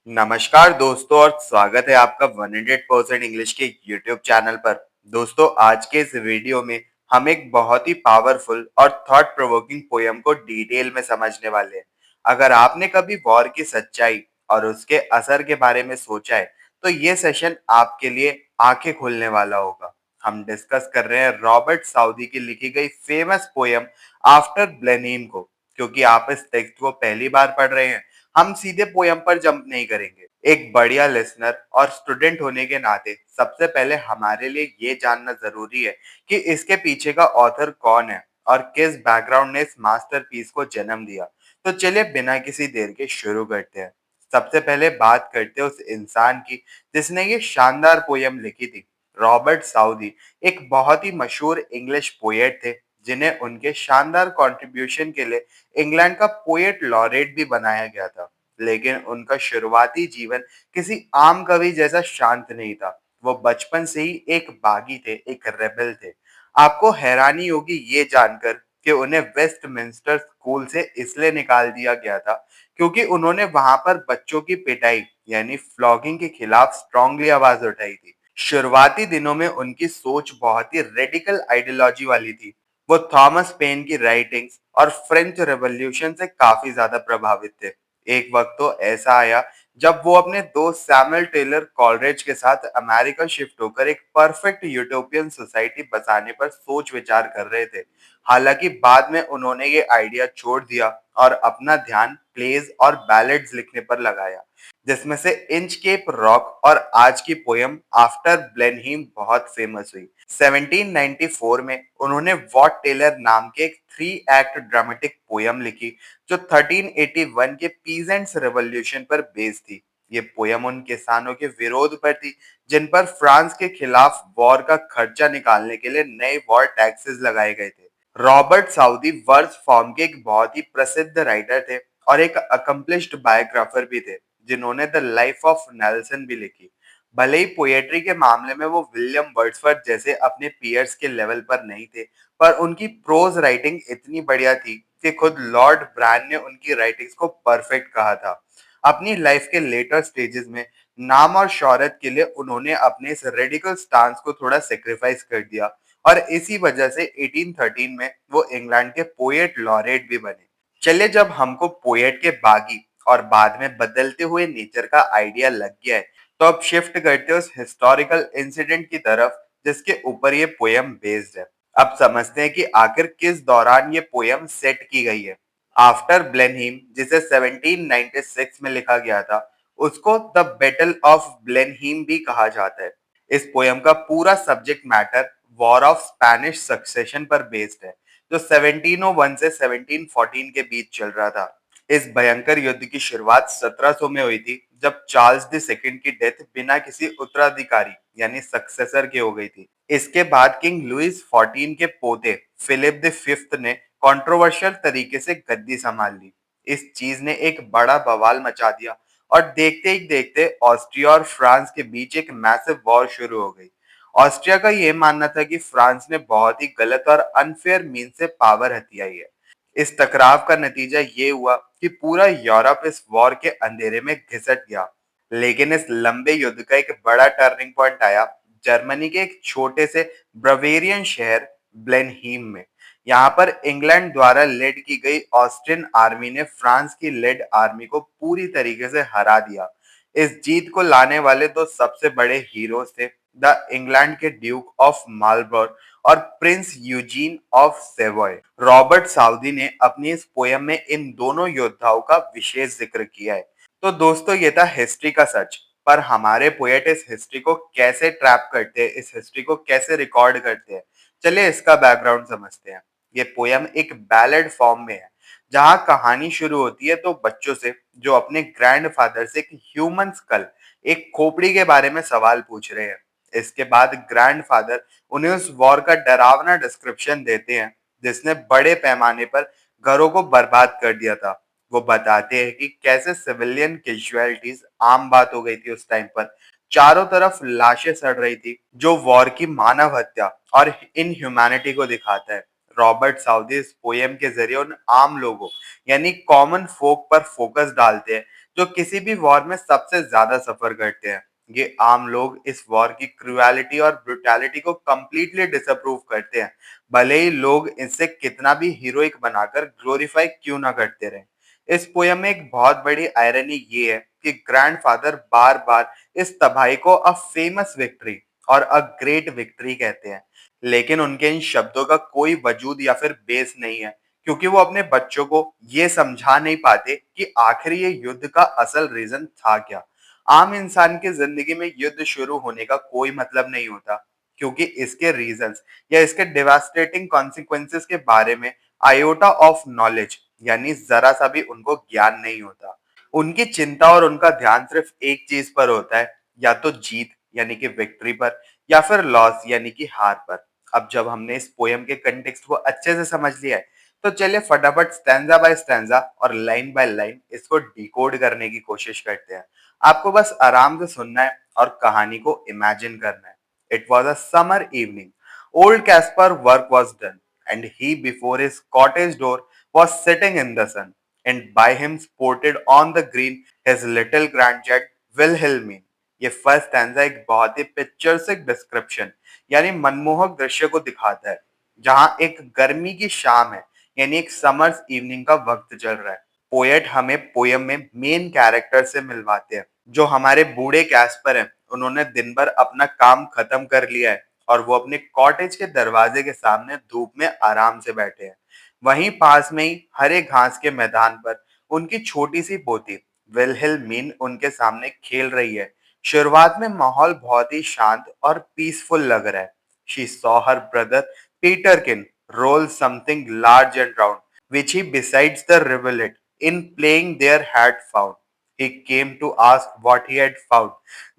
नमस्कार दोस्तों और स्वागत है आपका 100% इंग्लिश के यूट्यूब चैनल पर। दोस्तों आज के इस वीडियो में हम एक बहुत ही पावरफुल और थॉट प्रोवोकिंग पोयम को डिटेल में समझने वाले हैं। अगर आपने कभी वॉर की सच्चाई और उसके असर के बारे में सोचा है तो ये सेशन आपके लिए आंखें खोलने वाला होगा। हम डिस्कस कर रहे हैं रॉबर्ट साउदी की लिखी गई फेमस पोयम आफ्टर ब्लेनीम को। क्योंकि आप इस टेक्स्ट को पहली बार पढ़ रहे हैं, हम सीधे पोयम पर जंप नहीं करेंगे। एक बढ़िया लिसनर और स्टूडेंट होने के नाते सबसे पहले हमारे लिए ये जानना जरूरी है कि इसके पीछे का ऑथर कौन है और किस बैकग्राउंड ने इस मास्टरपीस को जन्म दिया। तो चलिए बिना किसी देर के शुरू करते हैं। सबसे पहले बात करते हैं उस इंसान की जिसने ये शानदार पोयम लिखी थी। रॉबर्ट साउदी एक बहुत ही मशहूर इंग्लिश पोएट थे जिन्हें उनके शानदार कंट्रीब्यूशन के लिए इंग्लैंड का पोएट लॉरेट भी बनाया गया था। लेकिन उनका शुरुआती जीवन किसी आम कवि जैसा शांत नहीं था। वो बचपन से ही एक बागी थे, एक रेबेल थे। आपको हैरानी होगी ये जानकर कि उन्हें वेस्टमिंस्टर स्कूल से इसलिए निकाल दिया गया था क्योंकि उन्होंने वहां पर बच्चों की पिटाई यानी फ्लॉगिंग के खिलाफ स्ट्रांगली आवाज उठाई थी। शुरुआती दिनों में उनकी सोच बहुत ही रेडिकल आइडियोलॉजी वाली थी। वो थॉमस पेन की राइटिंग्स और फ्रेंच रेवोल्यूशन से काफी ज्यादा प्रभावित थे। एक वक्त तो ऐसा आया जब वो अपने दोस्त सैमुअल टेलर कॉलरेज के साथ अमेरिका शिफ्ट होकर एक परफेक्ट यूटोपियन सोसाइटी बसाने पर सोच विचार कर रहे थे। हालांकि बाद में उन्होंने ये आइडिया छोड़ दिया और अपना ध्यान प्लेज और बैलेड्स लिखने पर लगाया, जिसमें से इंचकेप रॉक और आज की पोयम आफ्टर ब्लेनहीम बहुत फेमस हुई। 1794 में उन्होंने वॉट टेलर नाम के एक 3 एक्ट ड्रामेटिक पोयम लिखी जो 1381 के पीजेंट्स रेवोल्यूशन पर बेस्ड थी। ये पोयम उन किसानों के विरोध पर थी जिन पर फ्रांस के खिलाफ वॉर का खर्चा निकालने के लिए नए वॉर टैक्सेस लगाए गए थे। रॉबर्ट साउदी वर्स फॉर्म के एक बहुत ही प्रसिद्ध राइटर थे और एक अकम्पलिश्ड बायोग्राफर भी थे जिन्होंने द लाइफ ऑफ नेल्सन भी लिखी। भले ही पोएट्री के मामले में वो विलियम वर्ड्सवर्थ जैसे अपने पीयर्स के लेवल पर नहीं थे, पर उनकी प्रोज राइटिंग इतनी बढ़िया थी कि खुद लॉर्ड ब्रायन ने उनकी राइटिंग्स को परफेक्ट कहा था। अपनी लाइफ के लेटर स्टेजेस में नाम और शोहरत के लिए उन्होंने अपने इस रेडिकल स्टांस को थोड़ा सेक्रीफाइस कर दिया और इसी वजह से 1813 में वो इंग्लैंड के पोएट लॉरेट भी बने। चलिए, जब हमको पोएट के बागी और बाद में बदलते हुए नेचर का आइडिया लग गया है तो अब शिफ्ट करते हैं उस हिस्टोरिकल इंसिडेंट की तरफ जिसके ऊपर ये पोयम बेस्ड है। अब समझते हैं कि आखिर किस दौरान ये पोयम सेट की गई है। आफ्टर ब्लेनहीम, जिसे 1796 में लिखा गया था, उसको द बैटल ऑफ ब्लेनहीम भी कहा जाता है। इस पोयम का पूरा subject matter war of Spanish succession पर बेस्ड है जो 1701 से 1714 के बीच चल रहा था। इस भयंकर युद्ध की शुरुआत 1700 में हुई थी जब चार्ल्स द सेकंड की डेथ बिना किसी उत्तराधिकारी यानी सक्सेसर के हो गई थी। इसके बाद किंग लुइस 14 के पोते फिलिप द फिफ्थ ने कंट्रोवर्शियल तरीके से गद्दी संभाल ली। इस चीज ने एक बड़ा बवाल मचा दिया और देखते ही देखते ऑस्ट्रिया और फ्रांस के बीच एक मैसिव वॉर शुरू हो गई। ऑस्ट्रिया का यह मानना था कि फ्रांस ने बहुत ही गलत और अनफेयर मीन से पावर हथियाई है। इस टकराव का नतीजा ये हुआ कि पूरा यूरोप इस वॉर के अंधेरे में घिसट गया। लेकिन इस लंबे युद्ध का एक बड़ा टर्निंग पॉइंट आया जर्मनी के एक छोटे से ब्रवेरियन शहर ब्लेनहीम में। यहाँ पर इंग्लैंड द्वारा लेड की गई ऑस्ट्रियन आर्मी ने फ्रांस की लेड आर्मी को पूरी तरीके से हरा दिया। इस जीत को लाने वाले दो सबसे बड़े हीरोज थे द इंग्लैंड के ड्यूक ऑफ मार्लबोरो और prince Eugene of Savoy. Robert Southey ने अपनी इस पोयम में इन दोनों योद्धाओं का विशेष जिक्र किया है। तो दोस्तों, ये था हिस्ट्री का सच। पर हमारे पोएट इस हिस्ट्री को कैसे ट्रैप करते हैं, इस हिस्ट्री को कैसे रिकॉर्ड करते हैं, चलिए इसका बैकग्राउंड समझते हैं। ये पोयम एक बैलेड फॉर्म में है जहां कहानी शुरू होती है तो बच्चों से जो अपने ग्रैंडफादर से एक ह्यूमन स्कल, एक खोपड़ी के बारे में सवाल पूछ रहे हैं। इसके बाद ग्रैंडफादर उन्हें उस वॉर का डरावना डिस्क्रिप्शन देते हैं जिसने बड़े पैमाने पर घरों को बर्बाद कर दिया था। वो बताते हैं कि कैसे सिविलियन कैजुअलिटीज आम बात हो गई थी उस टाइम पर। चारों तरफ लाशें सड़ रही थी जो वॉर की मानव हत्या और इनह्यूमैनिटी को दिखाता है। रॉबर्ट साउदी इस पोयम के जरिए उन आम लोगों यानी कॉमन फोक पर फोकस डालते हैं जो किसी भी वॉर में सबसे ज्यादा सफर करते हैं। ये आम लोग इस वॉर की क्रूएलिटी और ब्रुटैलिटी को कंप्लीटली डिसअप्रूव करते हैं, भले ही लोग इसे कितना भी हीरोइक बनाकर ग्लोरीफाई क्यों ना करते रहें। इस पोयम में एक बहुत बड़ी आयरनी ये है कि ग्रैंडफादर बार बार इस तबाही को अ फेमस विक्ट्री और अ ग्रेट विक्ट्री कहते हैं, लेकिन उनके इन शब्दों का कोई वजूद या फिर बेस नहीं है, क्योंकि वो अपने बच्चों को ये समझा नहीं पाते कि आखिर ये युद्ध का असल रीजन था क्या। आम इंसान की जिंदगी में युद्ध शुरू होने का कोई मतलब नहीं होता, क्योंकि इसके रीजंस या इसके डिवास्टेटिंग कॉन्सिक्वेंसेस के बारे में आयोटा ऑफ नॉलेज यानी जरा सा भी उनको ज्ञान नहीं होता। उनकी चिंता और उनका ध्यान सिर्फ एक चीज पर होता है, या तो जीत यानी कि विक्ट्री पर, या फिर लॉस यानी कि हार पर। अब जब हमने इस पोयम के कंटेक्स्ट को अच्छे से समझ लिया है, तो चलिए फटाफट स्टैंजा बाय स्टैंजा और लाइन बाय लाइन इसको डिकोड करने की कोशिश करते हैं। आपको बस आराम से सुनना है और कहानी को इमेजिन करना है। It was a summer evening. Old Caspar work was done, and he before his cottage door was sitting in the sun, and by him sported on the green his little grandchild Wilhelmine। ये first stanza एक बहुत ही पिक्चरिस्टिक description यानी मनमोहक दृश्य को दिखाता है, जहां एक गर्मी की शाम है, यानी एक समर्स इवनिंग का वक्त चल रहा है। पोएट हमें पोयम में मेन कैरेक्टर से मिलवाते हैं, जो हमारे बूढ़े कैस्पर हैं। उन्होंने दिन भर अपना काम खत्म कर लिया है और वो अपने कॉटेज के दरवाजे के सामने धूप में आराम से बैठे हैं। वहीं पास में ही हरे घास के मैदान पर उनकी छोटी सी पोती विल्हेल्मीन उनके सामने खेल रही है। शुरुआत में माहौल बहुत ही शांत और पीसफुल लग रहा है। She saw her brother Peterkin roll something large and round, which he besides the rivulet in playing there had found. He came to ask what he had found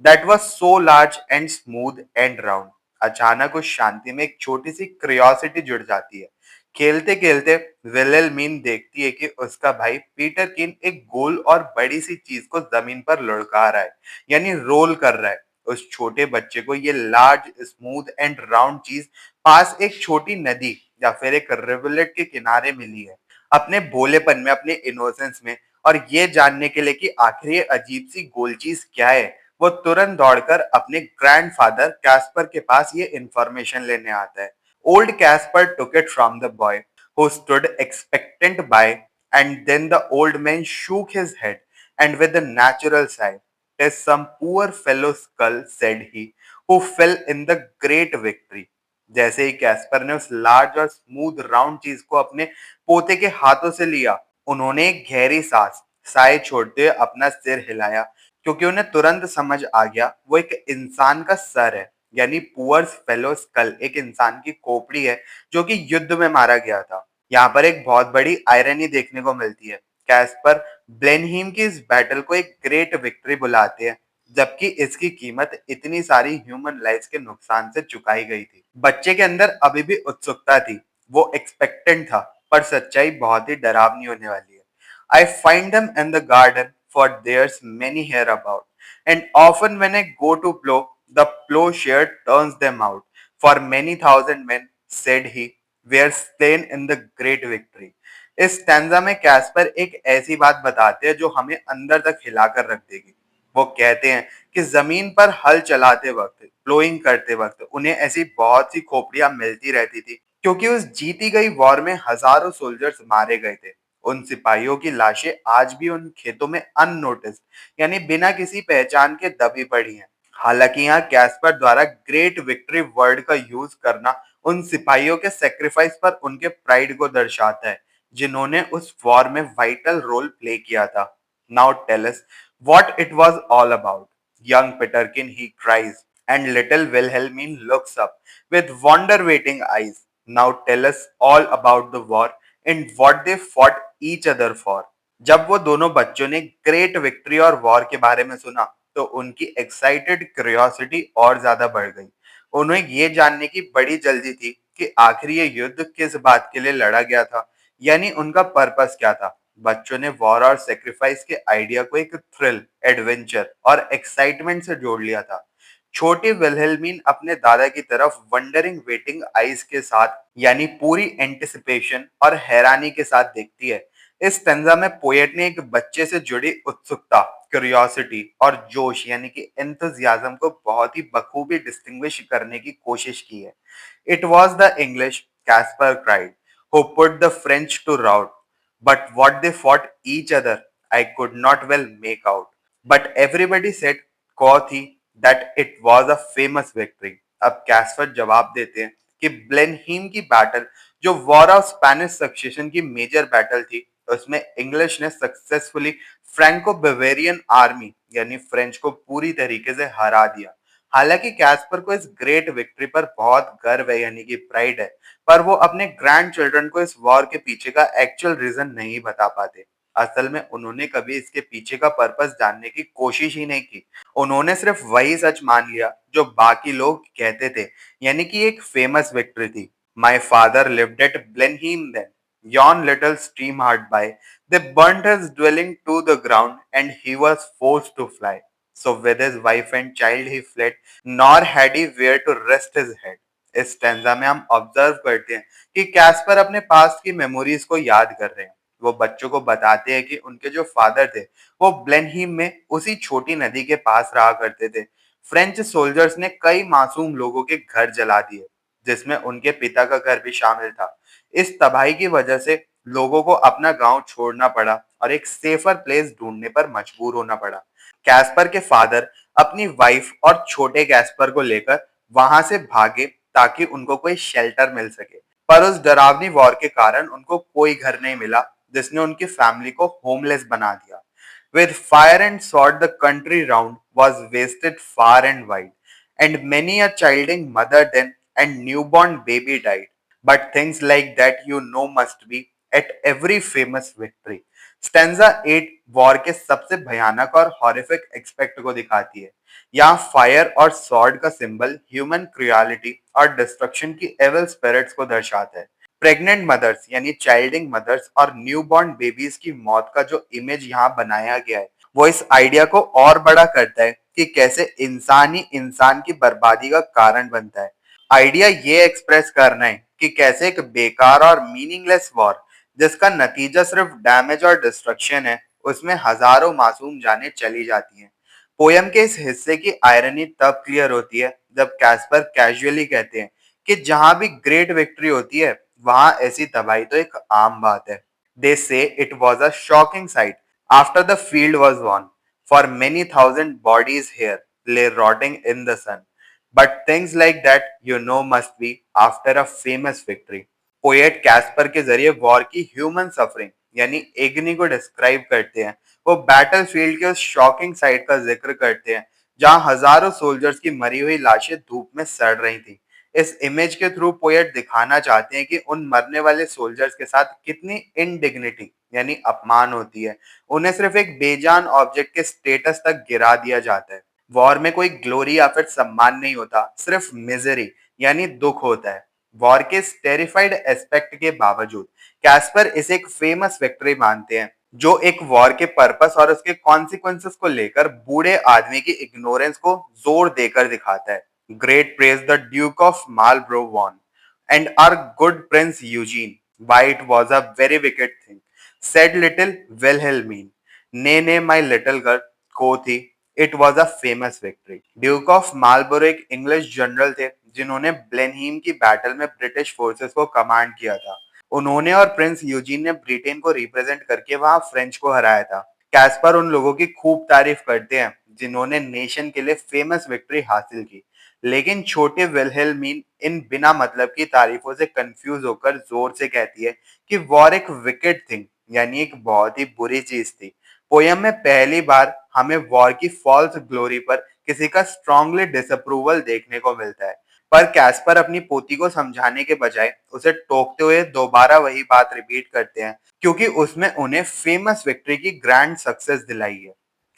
that was so large and smooth and round. अचानक उस शांति में एक छोटी सी curiosity जुड़ जाती है। खेलते खेलते विलेल्मीन देखती है कि उसका भाई पीटर किन एक गोल और बड़ी सी चीज को जमीन पर लुढ़का रहा है, यानी रोल कर रहा है। उस छोटे बच्चे को ये लार्ज स्मूथ एंड राउंड चीज पास एक छोटी नदी या फिर एक रिवुलेट के किनारे मिली है। अपने भोलेपन में, अपने इनोसेंस में, और ये जानने के लिए कि आखिर ये अजीब सी गोल चीज क्या है, वो तुरंत दौड़कर अपने ग्रैंडफादर कैस्पर के पास ये इंफॉर्मेशन लेने आता है। Old Caspar took it from the boy, who stood expectant by, and then the old man shook his head, and with a natural sigh, "'Tis some poor fellow's skull," said he, "who fell in the great victory." जैसे ही Caspar ने उस large और smooth round चीज को अपने पोते के हाथों से लिया, उन्होंने एक गहरी सांस साए छोड़ते हुए अपना सिर हिलाया, क्योंकि उन्हें तुरंत समझ आ गया वो एक इंसान का सर है, यानी पुअर फेलो स्कल एक इंसान की खोपड़ी है जो कि युद्ध में मारा गया था। यहाँ पर एक बहुत बड़ी आयरनी देखने को मिलती है। कैस्पर ब्लेनहीम की इस बैटल को एक ग्रेट विक्ट्री बुलाते हैं, जबकि इसकी कीमत इतनी सारी ह्यूमन लाइफ्स के नुकसान से चुकाई गई थी। बच्चे के अंदर अभी भी उत्सुकता थी, वो एक्सपेक्टेंट था, पर सच्चाई बहुत ही डरावनी होने वाली है। I find them in the garden, for there's many here about, and often when I go to plow, the plowshare turns them out. For many thousand men, said he, were slain in the great victory. इस stanza में Caspar एक ऐसी बात बताते हैं जो हमें अंदर तक हिलाकर रख देगी। वो कहते हैं कि जमीन पर हल चलाते वक्त, प्लोइंग करते वक्त उन्हें ऐसी बहुत सी खोपड़ियां मिलती रहती थी, क्योंकि उस जीती गई वॉर में हजारों सोल्जर्स मारे गए थे। उन सिपाहियों की लाशें आज भी उन खेतों में अननोटिस्ड, यानी बिना किसी पहचान के दबी पड़ी हैं। हालांकि यहाँ कैस्पर द्वारा ग्रेट विक्ट्री वर्ड का यूज करना उन सिपाहियों के सेक्रीफाइस पर उनके प्राइड को दर्शाता है, जिन्होंने उस वॉर में वाइटल रोल प्ले किया था। Now tell us what it was all about. Young Peterkin, he cries, and little Wilhelmine looks up with wonder-waiting eyes. Now tell us all about the war and what they fought each other for. जब वो दोनों बच्चों ने great victory और war के बारे में सुना, तो उनकी एक्साइटेड क्यूरियोसिटी और ज्यादा बढ़ गई। उन्हें ये जानने की बड़ी जल्दी थी कि आखिर ये युद्ध किस बात के लिए लड़ा गया था, यानी उनका पर्पस क्या था। बच्चों ने वॉर और सेक्रीफाइस के आइडिया को एक थ्रिल, एडवेंचर और एक्साइटमेंट से जोड़ लिया था। छोटी विल्हेल्मीन अपने दादा की तरफ वंडरिंग वेटिंग आईज के साथ, यानी पूरी एंटिसिपेशन और हैरानी के साथ देखती है, इस स्टेंजा में पोएट ने एक बच्चे से जुड़ी उत्सुकता, क्यूरियोसिटी और जोश यानी कि एंथुसियाज्म को बहुत ही बखूबी डिस्टिंग्विश करने की कोशिश की है। It was the English Caspar cried who put the French to rout, but what they fought each other I could not well make out. But everybody said, quoth he, that it was a famous victory. अब Caspar जवाब देते हैं कि ब्लेनहीम की battle जो war of Spanish succession की major battle थी, उसमें इंग्लिश ने सक्सेसफुली फ्रैंको बवेरियन आर्मी यानी फ्रेंच को पूरी तरीके से हरा दिया। हालांकि कैस्पर को इस ग्रेट विक्ट्री पर बहुत गर्व है यानी कि प्राइड है, पर वो अपने ग्रैंड चिल्ड्रन को इस वॉर के पीछे का एक्चुअल रीजन नहीं बता पाते। असल में उन्होंने कभी इसके पीछे का पर्पस जानने की कोशिश ही नहीं की। उन्होंने सिर्फ वही सच मान लिया जो बाकी लोग कहते थे, यानी कि एक फेमस विक्ट्री थी। My father lived at Blenheim then, yon little stream hard by. They burnt his dwelling to the ground, and he was forced to fly. So with his wife and child he fled, nor had he where to rest his head. इस stanza में हम observe करते हैं कि Caspar अपने past की memories को याद कर रहे हैं। वो बच्चों को बताते हैं कि उनके जो फादर थे वो ब्लेनहीम में उसी छोटी नदी के पास रहा करते थे। फ्रेंच सोल्जर्स ने कई मासूम लोगों के घर जला दिए, जिसमें उनके पिता का घर भी शामिल था। इस तबाही की वजह से लोगों को अपना गांव छोड़ना पड़ा और एक सेफर प्लेस ढूंढने पर मजबूर होना पड़ा। कैस्पर के फादर अपनी वाइफ और छोटे कैस्पर को लेकर वहां से भागे ताकि उनको कोई शेल्टर मिल सके। पर उस डरावनी वॉर के कारण उनको कोई घर नहीं मिला, जिसने उनकी फैमिली को होमलेस बना दिया। With fire and sword, the country round was wasted far and wide, and many a childing mother then and newborn baby died. But things like that you know must be at every famous victory. Stanza 8 war के सबसे भयानक और horrific expect को दिखाती है। यहाँ fire और sword का सिंबल ह्यूमन क्रुएलिटी और डिस्ट्रक्शन की एविल स्पिरिट्स को दर्शाता है। प्रेग्नेंट मदर्स यानी चाइल्डिंग मदर्स और न्यूबॉर्न बेबीज की मौत का जो इमेज यहाँ बनाया गया है, वो इस आइडिया को और बड़ा करता है कि कैसे इंसान ही इंसान की बर्बादी का कारण बनता है। आइडिया ये एक्सप्रेस करना है कि कैसे एक बेकार और मीनिंगलेस वॉर जिसका नतीजा सिर्फ डैमेज और डिस्ट्रक्शन है, उसमें हजारों मासूम जानें चली जाती हैं। पोयम के इस हिस्से की आयरनी तब क्लियर होती है जब कैस्पर कैजुअली कहते हैं कि जहां भी ग्रेट विक्ट्री होती है, वहां ऐसी तबाही तो एक आम बात है। They say it was a shocking sight after the field was won, for many thousand bodies here lay rotting in the sun. But things like that must be after a famous victory. Poet Caspar के जरिए war की human suffering यानी एग्नी को describe करते हैं। वो battle field के उस शॉकिंग साइट का जिक्र करते हैं जहां हजारों सोल्जर्स की मरी हुई लाशें धूप में सड़ रही थी। इस इमेज के थ्रू पोएट दिखाना चाहते हैं कि उन मरने वाले सोल्जर्स के साथ कितनी इनडिग्निटी यानी अपमान होती है। उन्हें सिर्फ एक बेजान ऑब्जेक्ट के स्टेटस तक गिरा दिया जाता है। वॉर में कोई ग्लोरी या फिर सम्मान नहीं होता, सिर्फ मिजरी यानी दुख होता है। वॉर के इस टेरिफाइड एस्पेक्ट के बावजूद कैस्पर इसे एक फेमस विक्ट्री मानते हैं, जो एक वॉर के पर्पस और उसके कॉन्सिक्वेंसेस को लेकर बूढ़े आदमी की इग्नोरेंस को जोर देकर दिखाता है। Great praise the Duke of Marlborough won, and our good Prince Eugene, why it was a very wicked thing, said little Wilhelmine. Nay, nay, my little girl, quoth he, it was a famous victory. Duke of Marlborough एक English general थे जिन्होंने ब्लेनहीम की battle में British forces को command किया था। उन्होंने और प्रिंस यूजीन ने ब्रिटेन को रिप्रेजेंट करके वहां फ्रेंच को हराया था। कैस्पर उन लोगों की खूब तारीफ करते हैं जिन्होंने नेशन के लिए फेमस विक्ट्री हासिल की, लेकिन छोटे विल्हेल्मीन इन बिना मतलब की तारीफों से कंफ्यूज होकर जोर से कहती है कि वॉर एक विकेट थिंग यानी एक बहुत ही बुरी चीज थी। पोयम में पहली बार हमें वॉर की फॉल्स ग्लोरी पर किसी का स्ट्रांगली डिसअप्रूवल देखने को मिलता है, पर कैस्पर अपनी पोती को समझाने के बजाय उसे टोकते हुए दोबारा वही बात रिपीट करते हैं, क्योंकि उसमें उन्हें फेमस विक्ट्री की ग्रैंड सक्सेस दिलाई है।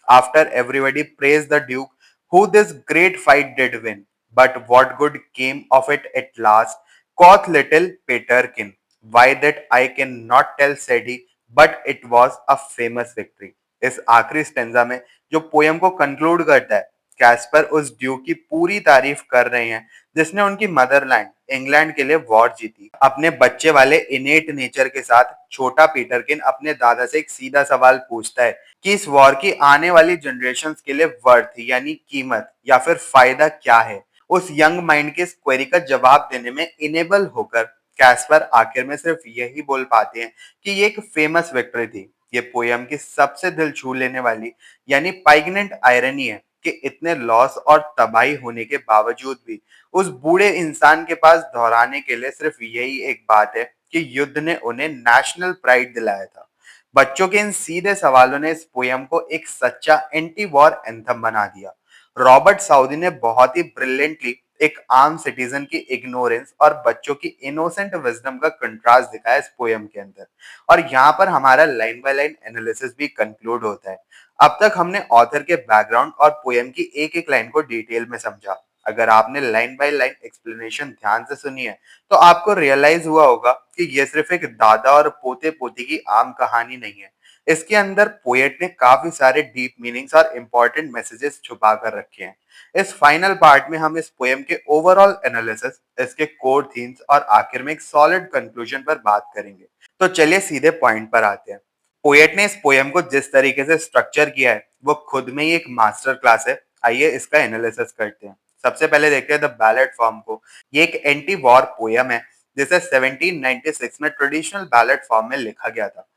After everybody praised the Duke, who this great fight did win. But what good came of it at last? Quoth little Peterkin. Why that I cannot tell, said he, but it was a famous victory. इस आखिरी stanza में जो poem को conclude करता है, Caspar उस due की पूरी तारीफ कर रहे हैं जिसने उनकी मदरलैंड इंग्लैंड के लिए वॉर जीती। अपने बच्चे वाले इनेट नेचर के साथ छोटा पीटरकिन अपने दादा से एक सीधा सवाल पूछता है कि इस वॉर की आने वाली जनरेशंस के लिए वर्थ यानी कीमत या फिर फायदा क्या है। उस यंग माइंड के इस क्वेरी का जवाब देने में इनेबल होकर कैस्पर आखिर में सिर्फ यही बोल पाते हैं कि ये एक फेमस विक्ट्री थी। ये पोयम की सबसे दिल छू लेने वाली यानी पाइग्नेंट आयरनी है कि इतने लॉस और तबाही होने के बावजूद भी उस बूढ़े इंसान के पास दोहराने के लिए सिर्फ यही एक बात है कि युद्ध ने उन्हें नेशनल प्राइड दिलाया था। बच्चों के इन सीधे सवालों ने इस पोयम को एक सच्चा एंटी वॉर एंथम बना दिया। रॉबर्ट साउदी ने बहुत ही ब्रिलियंटली एक आम सिटीजन की इग्नोरेंस और बच्चों की इनोसेंट विजडम का कंट्रास्ट दिखाया इस पोयम के अंदर। और यहाँ पर हमारा लाइन बाय लाइन एनालिसिस भी कंक्लूड होता है। अब तक हमने ऑथर के बैकग्राउंड और पोयम की एक एक लाइन को डिटेल में समझा। अगर आपने लाइन बाय लाइन एक्सप्लेनेशन ध्यान से सुनी है तो आपको रियलाइज हुआ होगा कि यह सिर्फ एक दादा और पोते पोती की आम कहानी नहीं है। इसके अंदर पोएट ने काफी सारे डीप मीनिंग्स और इम्पोर्टेंट मैसेजेस छुपा कर रखे हैं। इस फाइनल पार्ट में हम इस पोएम के ओवरऑल एनालिसिस, इसके कोर थीम्स और आखिर में एक सॉलिड कंक्लूजन पर बात करेंगे। तो चलिए सीधे पॉइंट पर आते हैं। पोएट ने इस पोएम को जिस तरीके से स्ट्रक्चर किया है वो खुद में ही एक मास्टर क्लास है। आइए इसका एनालिसिस करते हैं। सबसे पहले देखते हैं द बैलेड फॉर्म को। ये एक एंटी वॉर पोयम है जिसे 1796 में ट्रेडिशनल बैलेड फॉर्म में लिखा गया था।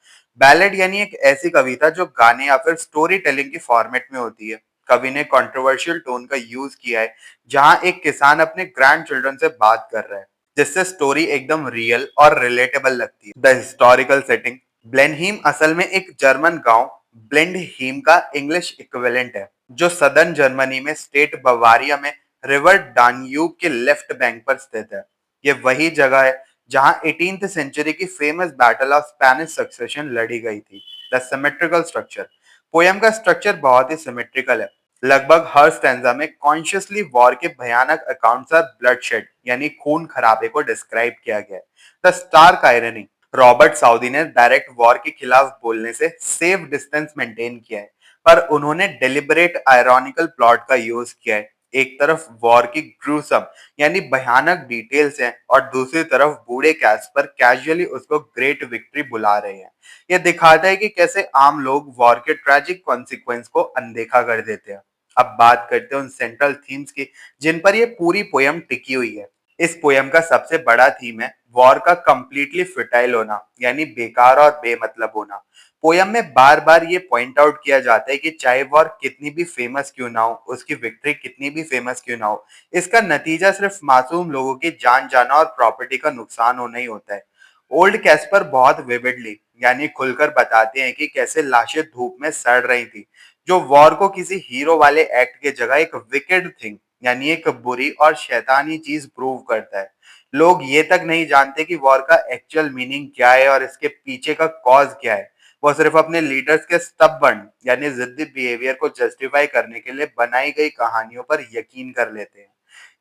बैलेड यानी एक ऐसी कविता जो गाने या फिर स्टोरी टेलिंग की फॉर्मेट में होती है। कवि ने कंट्रोवर्शियल टोन का यूज किया है जहां एक किसान अपने ग्रैंड चिल्ड्रन से बात कर रहा है जिससे स्टोरी एकदम रियल और रिलेटेबल लगती है। The historical setting. ब्लेनहीम असल में एक जर्मन गांव ब्लेंडहीम का इंग्लिश इक्विवेलेंट है जो सदर्न जर्मनी में स्टेट बवारिया में रिवर डान्यूब के लेफ्ट बैंक पर स्थित है। ये वही जगह है जहां 18th सेंचुरी की famous battle of Spanish succession लड़ी गई थी। The symmetrical structure. पोयम का स्ट्रक्चर बहुत ही सिमेट्रिकल है। लगभग हर स्टैंजा में कॉन्शियसली वॉर के भयानक अकाउंट्स और ब्लडशेड यानी खून खराबे को डिस्क्राइब किया गया है। The stark irony. Robert Southey ने डायरेक्ट वॉर के खिलाफ बोलने से सेफ डिस्टेंस मेंटेन किया है पर उन्होंने डेलिबरेट आयरॉनिकल प्लॉट का यूज किया है। एक तरफ वॉर की ग्रूसम यानी भयानक डिटेल्स हैं और दूसरी तरफ बूढ़े कैस पर कैजुअली उसको ग्रेट विक्ट्री बुला रहे हैं। यह दिखाता है कि कैसे आम लोग वॉर के ट्रेजिक कॉन्सिक्वेंस को अनदेखा कर देते हैं। अब बात करते हैं उन सेंट्रल थीम्स की जिन पर यह पूरी पोयम टिकी हुई है। इस पोयम का सबसे बड़ा थीम है वॉर का कंप्लीटली फिटाइल होना यानी बेकार और बेमतलब होना। पोयम में बार बार ये पॉइंट आउट किया जाता है कि चाहे वॉर कितनी भी फेमस क्यों ना हो, उसकी विक्ट्री कितनी भी फेमस क्यों ना हो, इसका नतीजा सिर्फ मासूम लोगों की जान जाना और प्रॉपर्टी का नुकसान होना ही होता है। ओल्ड कैस्पर बहुत विविडली यानी खुलकर बताते हैं कि कैसे लाशें धूप में सड़ रही थी जो वॉर को किसी हीरो वाले एक्ट के जगह एक विकेड थिंग यानी एक बुरी और शैतानी चीज प्रूव करता है। लोग ये तक नहीं जानते कि वॉर का एक्चुअल मीनिंग क्या है और इसके पीछे का कॉज क्या है। वो सिर्फ अपने लीडर्स के स्टबर्न यानी जिद्दी बिहेवियर को जस्टिफाई करने के लिए बनाई गई कहानियों पर यकीन कर लेते हैं।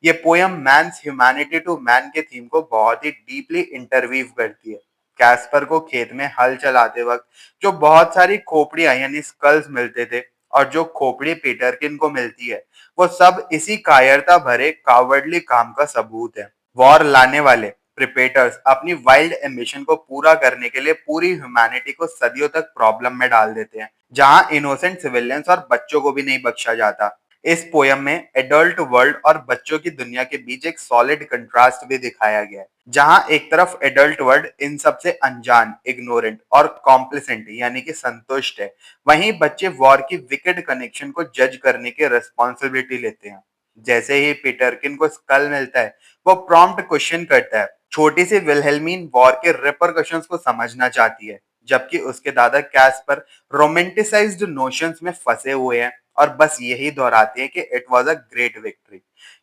ये poem man's humanity to man के थीम को बहुत ही डीपली इंटरवीव करती है। कैस्पर को खेत में हल चलाते वक्त जो बहुत सारी खोपड़ियां यानी स्कल्स मिलते थे और जो खोपड़ी पीटरकिन को मिलती है वो सब इसी कायरता भरे कावर्डली काम का सबूत है। वॉर लाने वाले प्रिपेटर्स अपनी वाइल्ड एम्बिशन को पूरा करने के लिए पूरी ह्यूमैनिटी को सदियों तक प्रॉब्लम में डाल देते हैं जहां इनोसेंट सिविलियंस और बच्चों को भी नहीं बख्शा जाता। इस पोयम में एडल्ट वर्ल्ड और बच्चों की दुनिया के बीच एक सॉलिड कंट्रास्ट भी दिखाया गया है जहां एक तरफ एडल्ट वर्ल्ड इन सबसे अनजान, इग्नोरेंट और कॉम्प्लिसेंट यानी कि संतुष्ट है, वहीं बच्चे वॉर की विकेड कनेक्शन को जज करने की रिस्पॉन्सिबिलिटी लेते हैं। जैसे ही पीटरकिन को स्कल मिलता है वो प्रॉम्प्ट क्वेश्चन करता है। छोटी सी विल्हेल्मीन वॉर के रिपरकशंस को समझना चाहती है जबकि उसके दादा कैस्पर रोमांटिसाइज्ड नोशंस में फंसे हुए हैं और बस यही दोहराते हैं कि it was a great victory.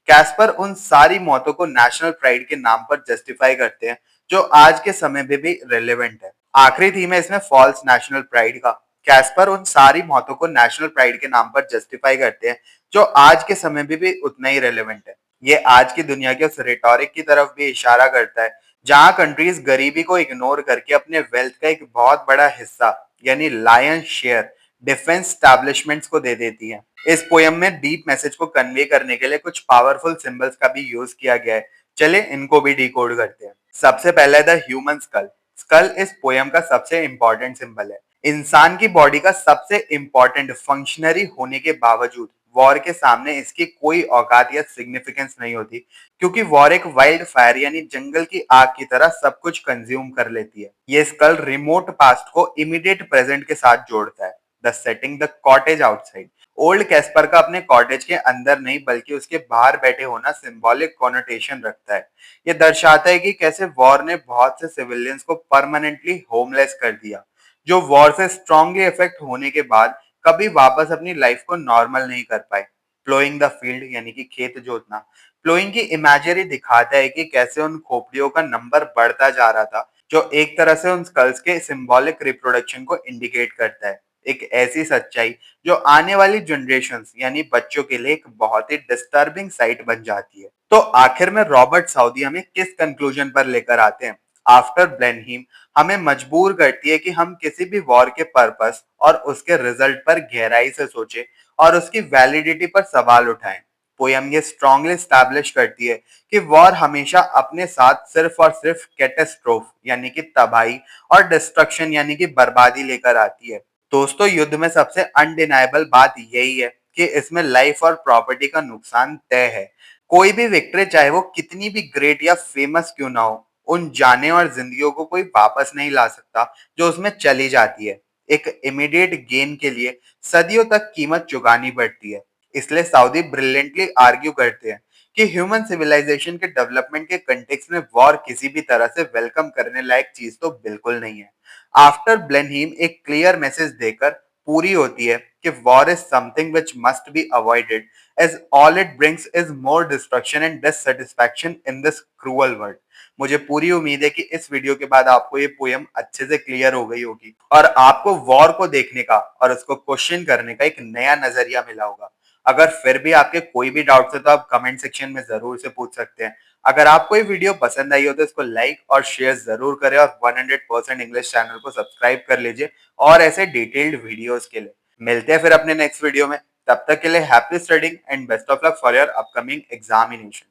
Caspar उन सारी मौतों को नेशनल प्राइड के नाम पर जस्टिफाई करते हैं जो आज के समय में भी रेलेवेंट है। आखिरी थीम है इसमें फॉल्स नेशनल प्राइड का। कैस्पर उन सारी मौतों को नेशनल प्राइड के नाम पर जस्टिफाई करते हैं जो आज के समय में भी उतना ही रेलेवेंट है। ये आज की दुनिया के उस रिटोरिक की तरफ भी इशारा करता है जहां कंट्रीज गरीबी को इग्नोर करके अपने वेल्थ का एक बहुत बड़ा हिस्सा यानी लायन शेयर डिफेंस स्टैब्लिशमेंट्स को दे देती है। इस पोयम में डीप मैसेज को कन्वे करने के लिए कुछ पावरफुल सिंबल्स का भी यूज किया गया है। चले इनको भी डिकोड करते हैं। सबसे पहले द ह्यूमन स्कल। स्कल इस पोयम का सबसे इंपॉर्टेंट सिंबल है। इंसान की बॉडी का सबसे इंपॉर्टेंट फंक्शनरी होने के बावजूद वॉर के सामने इसकी कोई औकात या सिग्निफिकेंस नहीं होती, क्योंकि वॉर एक वाइल्ड फायर यानी जंगल की आग की तरह सब कुछ कंज्यूम कर लेती है। ये स्कल रिमोट पास्ट को इमीडिएट प्रेजेंट के साथ जोड़ता है। The setting the cottage outside. Old Caspar का अपने कॉटेज के अंदर नहीं बल्कि उसके बाहर बैठे होना सिंबॉलिक कॉनोटेशन रखता है। ये दर्शाता है कि कैसे वॉर ने बहुत से सिविलियंस को परमानेंटली होमलेस कर दिया, जो वॉर से स्ट्रांगली इफेक्ट होने के बाद कभी वापस अपनी लाइफ को नॉर्मल नहीं कर पाए। प्लोइंग द फील्ड यानी कि खेत जोतना। प्लोइंग की इमेजरी दिखाता है कि कैसे उन खोपड़ियों का नंबर बढ़ता जा रहा था, जो एक तरह से उन स्कल्स के सिंबॉलिक रिप्रोडक्शन को इंडिकेट करता है। एक ऐसी सच्चाई जो आने वाली जनरेशंस यानी बच्चों के लिए एक बहुत ही डिस्टर्बिंग साइट बन जाती है। तो आखिर में रॉबर्ट साउदी हमें किस कंक्लूजन पर लेकर आते हैं? आफ्टर ब्लेनहीम हमें मजबूर करती है कि हम किसी भी वॉर के पर्पस और उसके रिजल्ट पर गहराई से सोचें और उसकी वैलिडिटी पर सवाल उठाएं। पोयम ये स्ट्रांगली स्टैब्लिश करती है कि वॉर हमेशा अपने साथ सिर्फ और सिर्फ कैटेस्ट्रोफ यानी कि तबाही और डिस्ट्रक्शन यानी कि बर्बादी लेकर आती है। दोस्तों, युद्ध में सबसे अनडिनाइबल बात यही है कि इसमें लाइफ और प्रॉपर्टी का नुकसान तय है। कोई भी विक्ट्री चाहे वो कितनी भी ग्रेट या फेमस क्यों ना हो, उन जाने और जिंदगियों को कोई वापस नहीं ला सकता जो उसमें चली जाती है। एक इमीडिएट गेन के लिए सदियों तक कीमत चुकानी पड़ती है। इसलिए सऊदी ब्रिलियंटली आर्ग्यू करते हैं कि ह्यूमन सिविलाइजेशन के डेवलपमेंट के कंटेक्स्ट में वॉर किसी भी तरह से वेलकम करने लायक चीज तो बिल्कुल नहीं है। आफ्टर ब्लेनहीम एक क्लियर मैसेज देकर पूरी होती है कि war is something which must be avoided, as all it brings is more destruction and dissatisfaction in this cruel world। मुझे पूरी उम्मीद है कि इस वीडियो के बाद आपको ये पोयम अच्छे से क्लियर हो गई होगी और आपको वॉर को देखने का और उसको क्वेश्चन करने का एक नया नजरिया मिला होगा। अगर फिर भी आपके कोई भी डाउट्स है तो आप कमेंट सेक्शन में जरूर से पूछ सकते हैं। अगर आपको ये वीडियो पसंद आई हो तो इसको लाइक और शेयर जरूर करें और 100% इंग्लिश चैनल को सब्सक्राइब कर लीजिए और ऐसे डिटेल्ड वीडियोस के लिए। मिलते हैं फिर अपने नेक्स्ट वीडियो में। तब तक के लिए happy studying and best of luck for your upcoming examination.